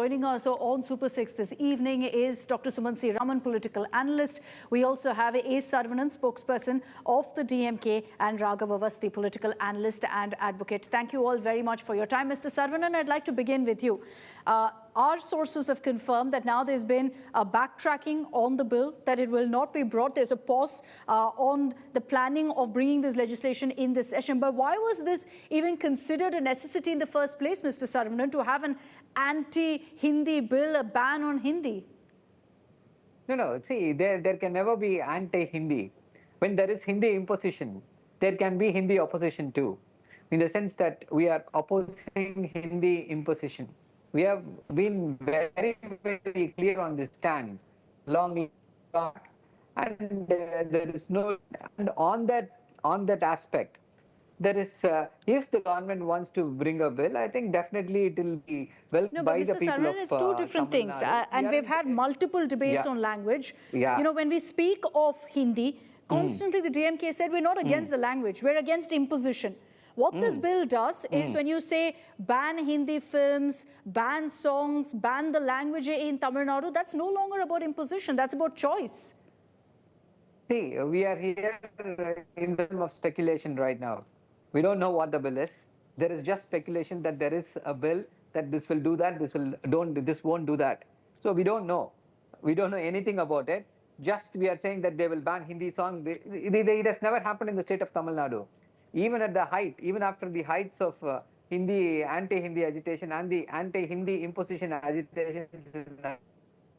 joining us on Super 6 this evening is Dr. Sumansi Raman, political analyst. We also have A. Saravanan, spokesperson of the DMK, and Raghav Avasthi, political analyst and advocate. Thank you all very much for your time. Mr. Saravanan, I'd like to begin with you. Our sources have confirmed that now there's been a backtracking on the bill, that it will not be brought. There's a pause on the planning of bringing this legislation in this session. But why was this even considered a necessity in the first place, Mr. Saravanan, to have an anti-Hindi bill, a ban on Hindi? No. See, there can never be anti-Hindi. When there is Hindi imposition, there can be Hindi opposition too, in the sense that we are opposing Hindi imposition. We have been very, very clear on this stand, long, and there is no. And on that aspect, there is. If the government wants to bring a bill, I think definitely it will be welcomed by the people of Tamil Nadu. It's two different things, and we've had multiple debates on language. You know, when we speak of Hindi, constantly the DMK said we're not against the language, we're against imposition. What this bill does is when you say ban Hindi films, ban songs, ban the language in Tamil Nadu, that's no longer about imposition, that's about choice. See, we are here in the realm of speculation right now. We don't know what the bill is. There is just speculation that there is a bill that this will do that, this won't do that. So we don't know. We don't know anything about it. Just we are saying that they will ban Hindi songs. It has never happened in the state of Tamil Nadu. Even at the height, even after the heights of Hindi, anti-Hindi agitation and the anti-Hindi imposition agitation,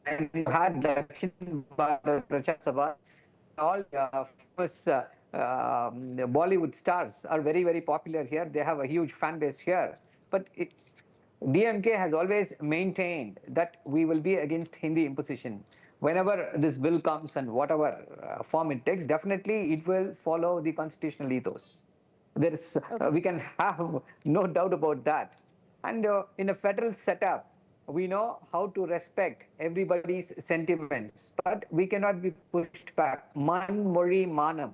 and you had Dakshin Bharat Prachar Sabha, all famous Bollywood stars are very, very popular here. They have a huge fan base here. But DMK has always maintained that we will be against Hindi imposition. Whenever this bill comes and whatever form it takes, definitely it will follow the constitutional ethos. There is, we can have no doubt about that. And in a federal setup, we know how to respect everybody's sentiments, but we cannot be pushed back. Man, Mori, Manam.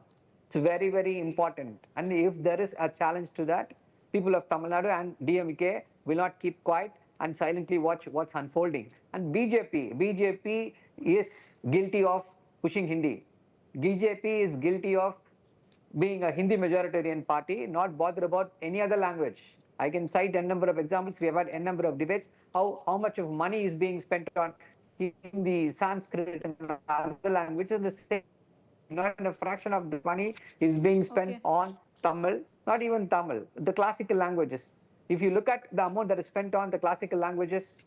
It's very, very important. And if there is a challenge to that, people of Tamil Nadu and DMK will not keep quiet and silently watch what's unfolding. And BJP is guilty of pushing Hindi. BJP is guilty of being a Hindi majoritarian party, not bother about any other language. I can cite n number of examples. We have had n number of debates. How much of money is being spent on Hindi, Sanskrit, and other languages. The same, not a fraction of the money is being spent on Tamil, not even Tamil, the classical languages. If you look at the amount that is spent on the classical languages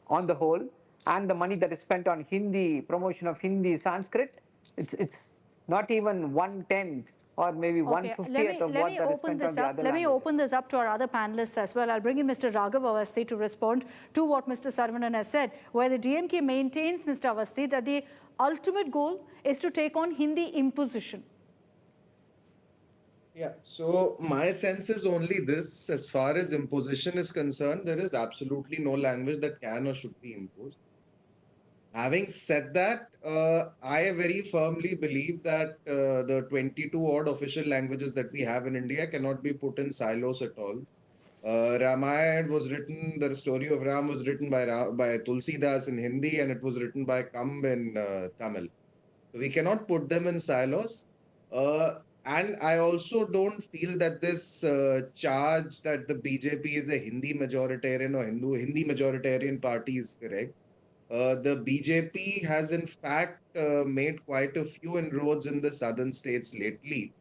on the whole, and the money that is spent on Hindi, promotion of Hindi, Sanskrit, it's not even 1/10 or maybe 1/50th of what that is spent on the other Let me open this up to our other panelists as well. I'll bring in Mr. Raghav Avasthi to respond to what Mr. Saravanan has said, where the DMK maintains, Mr. Avasthi, that the ultimate goal is to take on Hindi imposition. Yeah, so my sense is only this: as far as imposition is concerned, there is absolutely no language that can or should be imposed. Having said that, I very firmly believe that the 22 odd official languages that we have in India cannot be put in silos at all. Ramayana was written, the story of Ram was written by Tulsidas in Hindi, and it was written by Kamb in Tamil. We cannot put them in silos. And I also don't feel that this charge that the BJP is a Hindi majoritarian or Hindi majoritarian party is correct. The BJP has in fact made quite a few inroads in the southern states lately,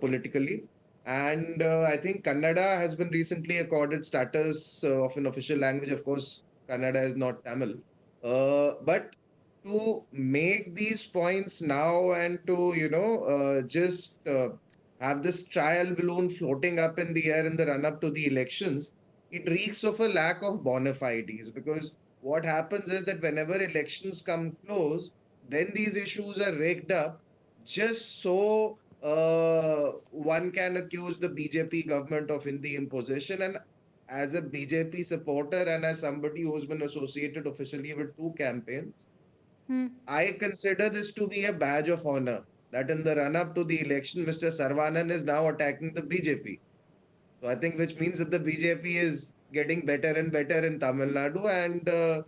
politically. And I think Kannada has been recently accorded status of an official language. Of course, Kannada is not Tamil. But to make these points now and to, just have this trial balloon floating up in the air in the run-up to the elections, it reeks of a lack of bona fides, because what happens is that whenever elections come close, then these issues are raked up just so one can accuse the BJP government of Hindi imposition. And as a BJP supporter and as somebody who's been associated officially with two campaigns, I consider this to be a badge of honor, that in the run-up to the election, Mr. Saravanan is now attacking the BJP. So I think which means that the BJP is getting better and better in Tamil Nadu. And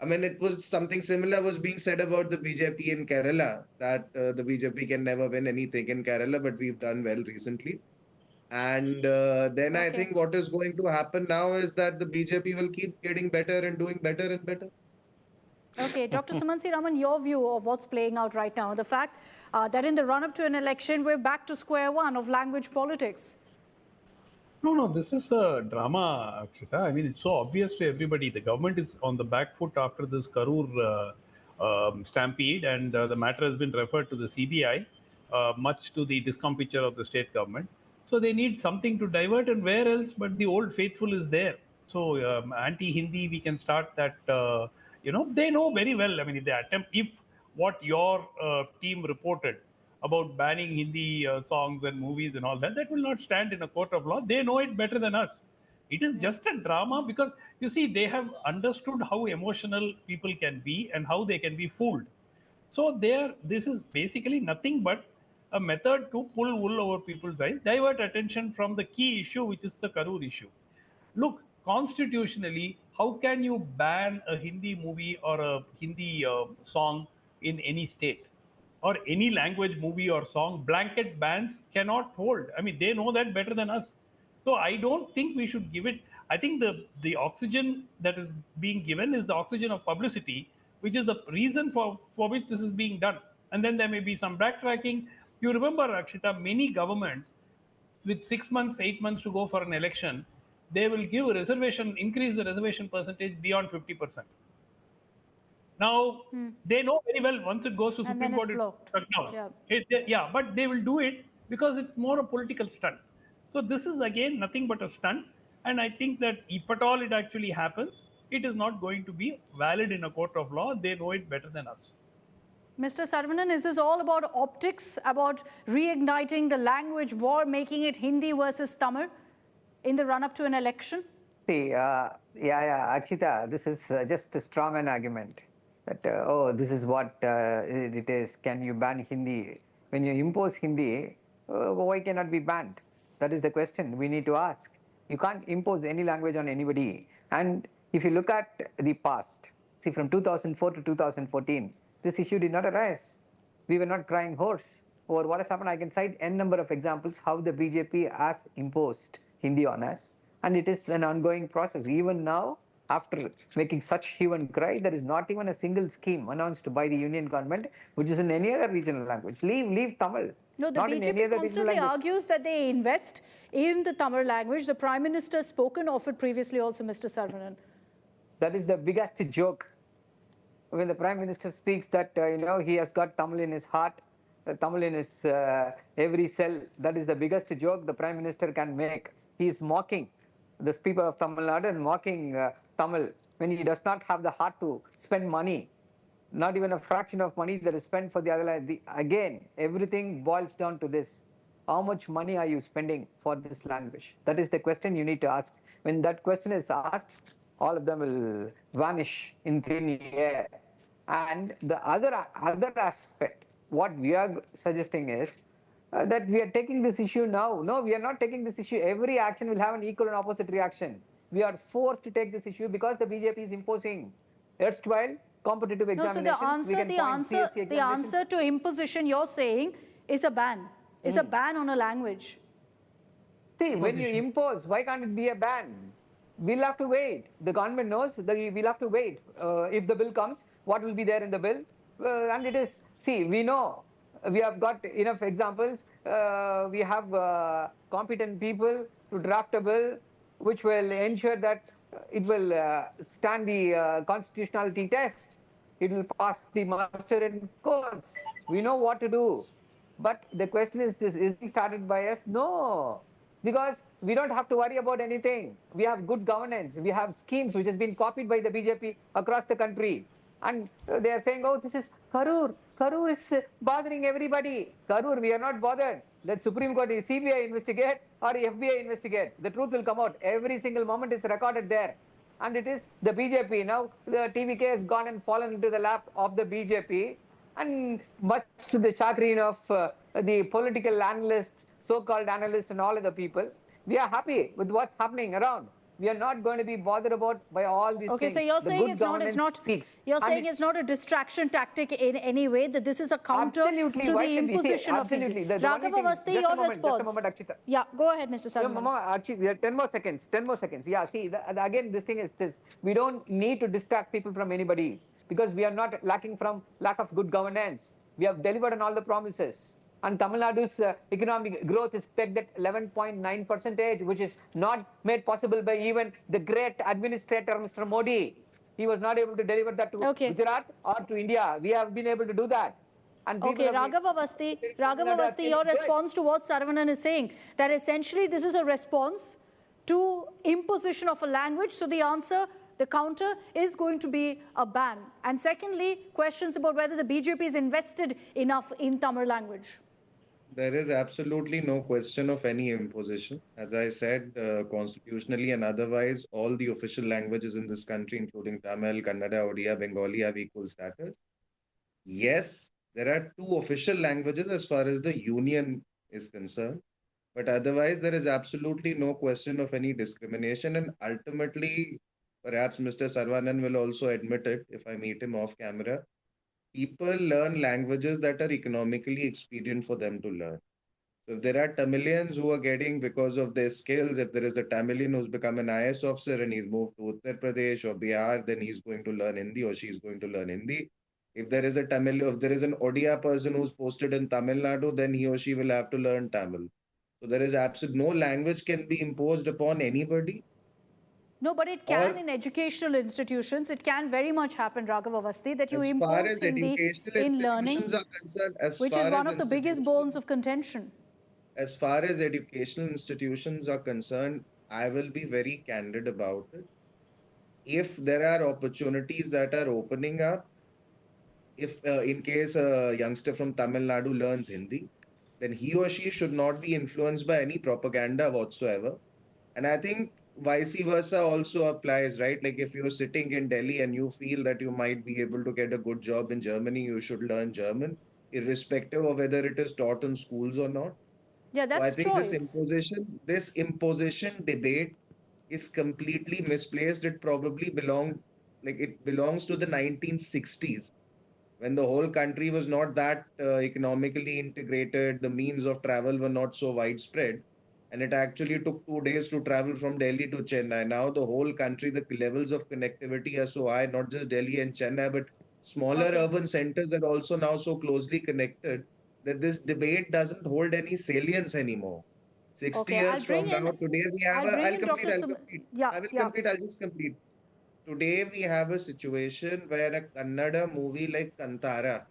I mean, it was something similar was being said about the BJP in Kerala, that the BJP can never win anything in Kerala, but we've done well recently. And then I Okay. think what is going to happen now is that the BJP will keep getting better and doing better and better. Okay, Dr. Suman Raman, your view of what's playing out right now, the fact that in the run-up to an election, we're back to square one of language politics. No, this is a drama, Akshita. I mean, it's so obvious to everybody. The government is on the back foot after this Karur stampede, and the matter has been referred to the CBI, much to the discomfiture of the state government. So they need something to divert, and where else but the old faithful is there. So anti-Hindi, we can start that. They know very well. I mean, if they attempt, if what your team reported about banning Hindi songs and movies and all that, that will not stand in a court of law. They know it better than us. It is just a drama because, you see, they have understood how emotional people can be and how they can be fooled. So this is basically nothing but a method to pull wool over people's eyes, divert attention from the key issue, which is the Karur issue. Look, constitutionally, how can you ban a Hindi movie or a Hindi song in any state? Or any language movie or song? Blanket bans cannot hold. I mean, they know that better than us. So I don't think we should give it. I think the oxygen that is being given is the oxygen of publicity, which is the reason for which this is being done. And then there may be some backtracking. You remember, Akshita, many governments with 6 months, 8 months to go for an election, they will give a reservation, increase the reservation percentage beyond 50%. Now, they know very well once it goes to And then Supreme it's Court, blocked. it's shut down. Yeah. Yeah, but they will do it because it's more a political stunt. So this is again nothing but a stunt. And I think that if at all it actually happens, it is not going to be valid in a court of law. They know it better than us. Mr. Saravanan, is this all about optics, about reigniting the language war, making it Hindi versus Tamil in the run-up to an election? See, Akshita, this is just a straw man argument. That, this is what it is. Can you ban Hindi? When you impose Hindi, why cannot be banned? That is the question we need to ask. You can't impose any language on anybody. And if you look at the past, see, from 2004 to 2014, this issue did not arise. We were not crying horse over what has happened. I can cite n number of examples how the BJP has imposed Hindi on us. And it is an ongoing process. Even now, after making such hue and cry, there is not even a single scheme announced by the union government which is in any other regional language. Leave Tamil. No, the not in any BJP other regional constantly language. argues that they invest in the Tamil language. The Prime Minister has spoken of it previously also, Mr. Saravanan. That is the biggest joke. When the Prime Minister speaks that, he has got Tamil in his heart, Tamil in his every cell, that is the biggest joke the Prime Minister can make. He is mocking the people of Tamil Nadu and mocking Tamil when he does not have the heart to spend money, not even a fraction of money that is spent for the other language. Again, everything boils down to this. How much money are you spending for this language? That is the question you need to ask. When that question is asked, all of them will vanish in thin air. And the other aspect, what we are suggesting is that we are taking this issue now. No, we are not taking this issue. Every action will have an equal and opposite reaction. We are forced to take this issue because the BJP is imposing erstwhile competitive examinations. No, so the answer to imposition you're saying is a ban. Is a ban on a language. See, when you impose, why can't it be a ban? We'll have to wait. The government knows that we'll have to wait. If the bill comes, what will be there in the bill? And it is, see, we know. We have got enough examples. We have competent people to draft a bill which will ensure that it will stand the constitutionality test. It will pass the muster in courts. We know what to do. But the question is this, is it started by us? No. Because we don't have to worry about anything. We have good governance. We have schemes which has been copied by the BJP across the country. And they are saying, oh, this is Karur. Karur is bothering everybody. Karur, we are not bothered. Let Supreme Court, CBI investigate or FBI investigate. The truth will come out. Every single moment is recorded there. And it is the BJP. Now, the TVK has gone and fallen into the lap of the BJP. And much to the chagrin of the political analysts, so-called analysts and all other people, we are happy with what's happening around. We are not going to be bothered about by all these Okay, things. so you're The saying good it's not, governance speaks. you're And saying it's not a distraction tactic in any way, that this is a counter absolutely, to why the should we say imposition of Hindi. absolutely? The only Raghav thing, Avasthi, just a your moment, response. just a moment, Akshita. Yeah, go ahead, Mr. No, Saravanan. Mama, actually, we have 10 more seconds. 10 more seconds. Yeah, see, again, this thing is this. We don't need to distract people from anybody because we are not lacking from lack of good governance. We have delivered on all the promises. And Tamil Nadu's economic growth is pegged at 11.9%, which is not made possible by even the great administrator, Mr. Modi. He was not able to deliver that to Gujarat or to India. We have been able to do that. And Okay, Raghav Avasthi, your response to what Saravanan is saying, that essentially this is a response to imposition of a language. So the answer, the counter, is going to be a ban. And secondly, questions about whether the BJP is invested enough in Tamil language. There is absolutely no question of any imposition. As I said, constitutionally and otherwise, all the official languages in this country, including Tamil, Kannada, Odia, Bengali, have equal status. Yes, there are two official languages as far as the union is concerned. But otherwise, there is absolutely no question of any discrimination. And ultimately, perhaps Mr. Saravanan will also admit it if I meet him off camera. People learn languages that are economically expedient for them to learn. So if there are Tamilians who are getting, because of their skills, if there is a Tamilian who's become an IS officer and he's moved to Uttar Pradesh or Bihar, then he's going to learn Hindi or she's going to learn Hindi. If there is a if there is an Odia person who's posted in Tamil Nadu, then he or she will have to learn Tamil. So there is absolutely no language can be imposed upon anybody. No, but it can in educational institutions. It can very much happen, Raghav Avasthi, that you impose Hindi in learning, which is one of the biggest bones of contention. As far as educational institutions are concerned, I will be very candid about it. If there are opportunities that are opening up, if in case a youngster from Tamil Nadu learns Hindi, then he or she should not be influenced by any propaganda whatsoever. And I think vice versa also applies, right? Like if you're sitting in Delhi and you feel that you might be able to get a good job in Germany, you should learn German, irrespective of whether it is taught in schools or not. Yeah, that's so I think choice. this imposition debate is completely misplaced. It probably belongs to the 1960s, when the whole country was not that economically integrated, the means of travel were not so widespread. And it actually took 2 days to travel from Delhi to Chennai. Now the whole country, the levels of connectivity are so high, not just Delhi and Chennai, but smaller urban centers are also now so closely connected that this debate doesn't hold any salience anymore. 60 years from now, today we have I'll just complete. Today we have a situation where a Kannada movie like Kantara,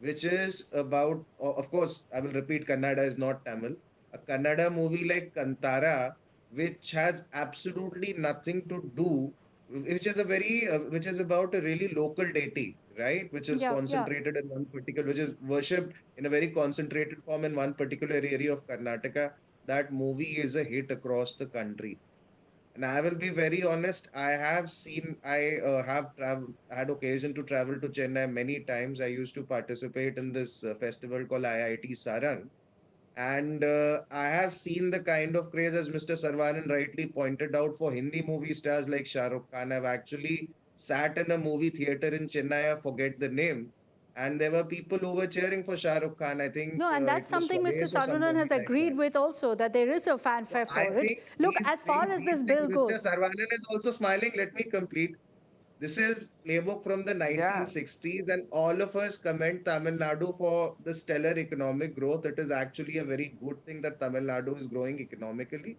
which is about, of course, I will repeat, Kannada is not Tamil. A Kannada movie like Kantara, which has absolutely nothing to do, which is about a really local deity, right? Which is concentrated in one particular, which is worshipped in a very concentrated form in one particular area of Karnataka. That movie is a hit across the country. And I will be very honest, I have had occasion to travel to Chennai many times. I used to participate in this festival called IIT Sarang. And I have seen the kind of craze, as Mr. Saravanan rightly pointed out, for Hindi movie stars like Shah Rukh Khan. I've actually sat in a movie theater in Chennai, I forget the name. And there were people who were cheering for Shah Rukh Khan. I think no, and that's something Mr. Saravanan has agreed with also, that there is a fanfare for it. Look, as far as this bill goes, Mr. Saravanan is also smiling. Let me complete. This is playbook from the 1960s, and all of us commend Tamil Nadu for the stellar economic growth. It is actually a very good thing that Tamil Nadu is growing economically.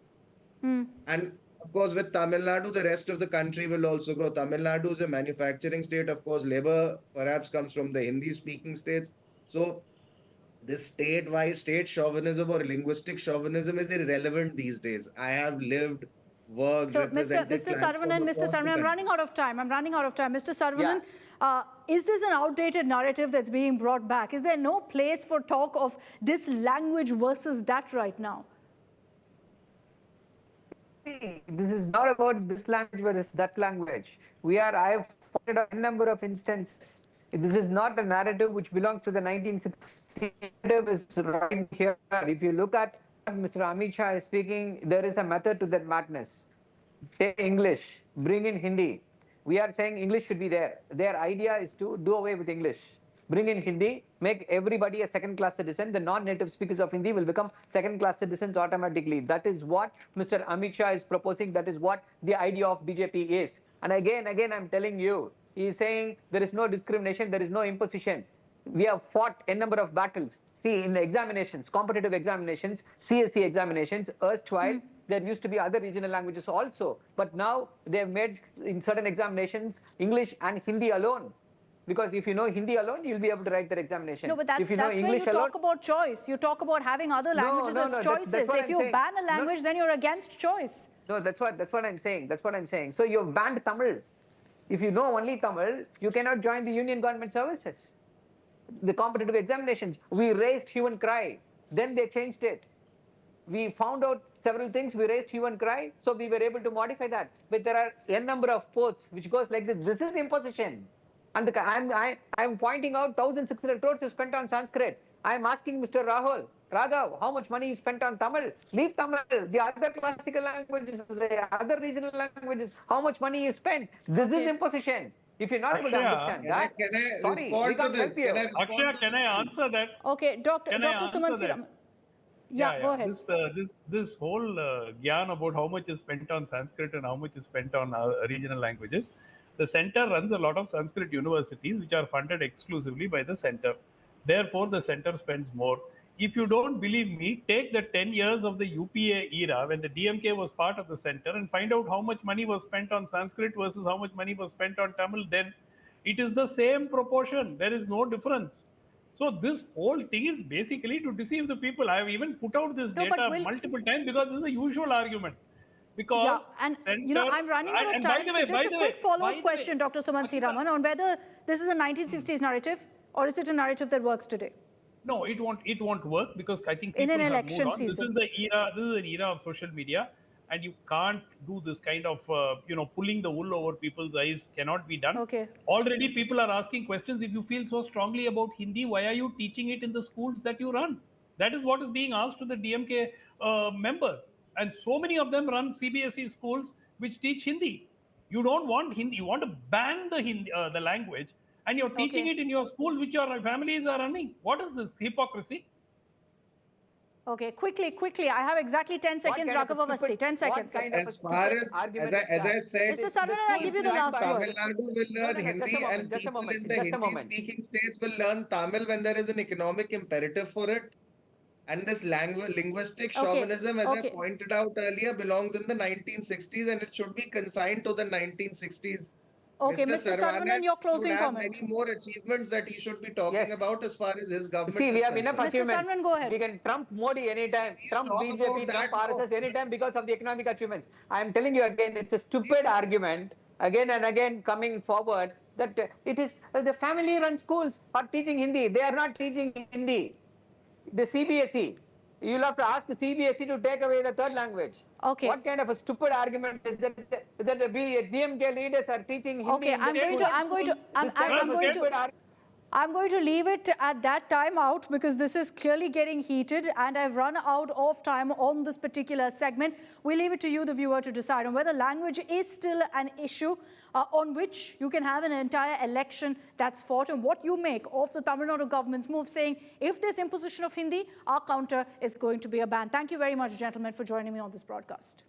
And of course, with Tamil Nadu, the rest of the country will also grow. Tamil Nadu is a manufacturing state. Of course, labor perhaps comes from the Hindi-speaking states. So this state chauvinism or linguistic chauvinism is irrelevant these days. I have lived, worked, so Mr. Saravanan, I'm running out of time. Mr. Saravanan, is this an outdated narrative that's being brought back? Is there no place for talk of this language versus that right now? This is not about this language versus that language. I have pointed out a number of instances. This is not a narrative which belongs to the 1960s. Narrative is right here. If you look at what Mr. Amit Shah is speaking, there is a method to that madness. Take English, bring in Hindi. We are saying English should be there. Their idea is to do away with English. Bring in Hindi, make everybody a second-class citizen. The non-native speakers of Hindi will become second-class citizens automatically. That is what Mr. Amit Shah is proposing. That is what the idea of BJP is. And again, I'm telling you, he is saying there is no discrimination, there is no imposition. We have fought a number of battles. See, in the examinations, competitive examinations, CSE examinations, erstwhile, there used to be other regional languages also. But now they have made, in certain examinations, English and Hindi alone. Because if you know Hindi alone, you'll be able to write that examination. No, but that's, if you know that's where English you alone, talk about choice. You talk about having other languages no, as that's choices. what If I'm you saying. ban a language, then you're against choice. No, that's what I'm saying. That's what I'm saying. So you've banned Tamil. If you know only Tamil, you cannot join the union government services. The competitive examinations, we raised hue and cry. Then they changed it. We found out several things, we raised hue and cry, so we were able to modify that. But there are n number of posts which goes like this. This is imposition. And I'm pointing out 1,600 crores is spent on Sanskrit. I'm asking Mr. Raghav, how much money is spent on Tamil? Leave Tamil. The other classical languages, the other regional languages, how much money is spent? This is imposition. If you're not able to Akshaya, understand that, Can I sorry, respond we to can't this? help you. Can I respond Akshaya, to can this, I please? answer that? Okay, Dr. Can I Dr. answer Sumant that? Sriram. Yeah, go ahead. This whole gyan about how much is spent on Sanskrit and how much is spent on regional languages. The center runs a lot of Sanskrit universities which are funded exclusively by the center. Therefore, the center spends more. If you don't believe me, take the 10 years of the UPA era when the DMK was part of the center and find out how much money was spent on Sanskrit versus how much money was spent on Tamil. Then it is the same proportion. There is no difference. So this whole thing is basically to deceive the people. I have even put out this No, but data will- multiple times because this is a usual argument. Because Yeah, and you know, center- I'm running out of and by time. the So way, just a quick by follow-up the way, question, Dr. Sumant Sriram, on whether this is a 1960s narrative or is it a narrative that works today? No, it won't work because I think In people an have election moved on. season. This is an era of social media, and you can't do this kind of pulling the wool over people's eyes. Cannot be done. Okay. Already people are asking questions. If you feel so strongly about Hindi, why are you teaching it in the schools that you run? That is what is being asked to the DMK members, and so many of them run CBSE schools which teach Hindi. You don't want Hindi. You want to ban the Hindi, the language, and you're teaching Okay. it in your schools which your families are running. What is this hypocrisy? Okay, quickly. I have exactly 10 seconds, kind of a Raghav Avasthi. stupid- 10 seconds. what kind of a As far stupid as argument I is that? said, Mr. Saravanan, I'll give you the Schools last run by- word. Tamil Nadu will learn just a Hindi, moment, and just a people moment, in the just a moment. Hindi-speaking states will learn Tamil when there is an economic imperative for it. And this linguistic Okay, chauvinism, as okay. I pointed out earlier, belongs in the 1960s, and it should be consigned to the 1960s. Okay, Mr. Saravanan, your closing should have comment. many more achievements that he should be talking Yes. about as far as his government See, is we have enough concerned. Mr. achievements. Saravanan, go ahead. We can Trump Modi anytime, Please Trump talk BJP, about Trump that RSS more. anytime because of the economic achievements. I am telling you again, it's a stupid argument again and again coming forward that it is the family-run schools are teaching Hindi. They are not teaching Hindi. The CBSE. You'll have to ask the CBSE to take away the third language. Okay. What kind of a stupid argument is that the DMK leaders are teaching Hindi? Okay, in the I'm going to I'm going to leave it at that time out because this is clearly getting heated and I've run out of time on this particular segment. We leave it to you, the viewer, to decide on whether language is still an issue on which you can have an entire election that's fought, and what you make of the Tamil Nadu government's move saying if there's imposition of Hindi, our counter is going to be a ban. Thank you very much, gentlemen, for joining me on this broadcast.